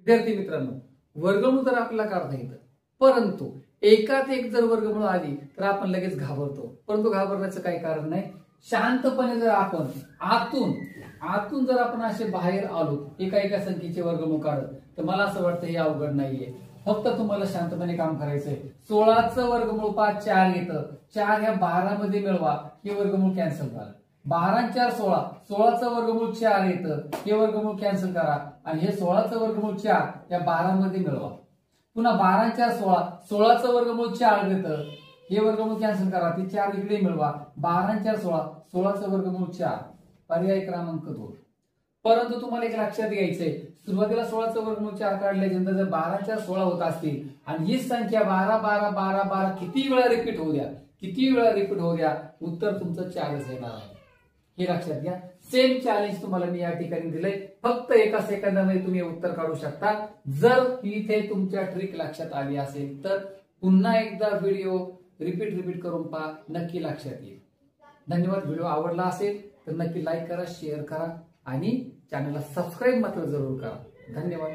विद्यार्थी मित्रांनो, वर्गमूळ तर आपल्याला काढता येतं, परंतु एकात एक जर वर्गमूळ आली तर आपण लगेच घाबरतो. परंतु घाबरण्याचं काही कारण नाही. शांतपणे जर आपण आतून जर आपण असे बाहेर आलो एका संख्येचे वर्गमूळ काढत, तर मला असं वाटतं हे अवघड नाहीये. फक्त तुम्हाला शांतपणे काम करायचंय. 16चं वर्गमूळ 5 4 येतं. 4 ह्या 12 मध्ये मिळवा, हे वर्गमूळ कॅन्सल करा. 12 4 16, 16चं वर्गमूळ 4 येतं, हे वर्गमूळ कॅन्सल करा आणि हे 16चं वर्गमूळ 4 या 12 मध्ये मिळवा. पुन्हा 12 4 16, 16चं वर्गमूळ 4 येतं, हे वर्गमूळ कॅन्सल करा, ते 4 इकडे मिळवा. 12 4 16, 16चं वर्गमूळ 4, पर्याय क्रमांक 2. परंतु तुम्हाला एक लक्षात घ्यायचंय, सुरुवातीला 16चं वर्गमूळ 4 काढल्यानंतर जर 12 4 16 होत असतील आणि हीच संख्या 12 12 12 12 किती वेळा रिपीट होऊ द्या, उत्तर तुमचं 4च येणार आहे. हे लक्षात घ्या. सेम चॅलेंज तुम्हाला मी या ठिकाणी दिलंय. फक्त एका सेकंदामध्ये तुम्ही उत्तर काढू शकता. जर इथे तुमच्या ट्रिक लक्षात आली असेल तर पुन्हा एकदा व्हिडिओ रिपीट करून पहा, नक्की लक्षात येईल. धन्यवाद. व्हिडिओ आवडला असेल तर नक्की लाईक करा, शेअर करा आणि चॅनलला सबस्क्राईब मात्र जरूर करा. धन्यवाद.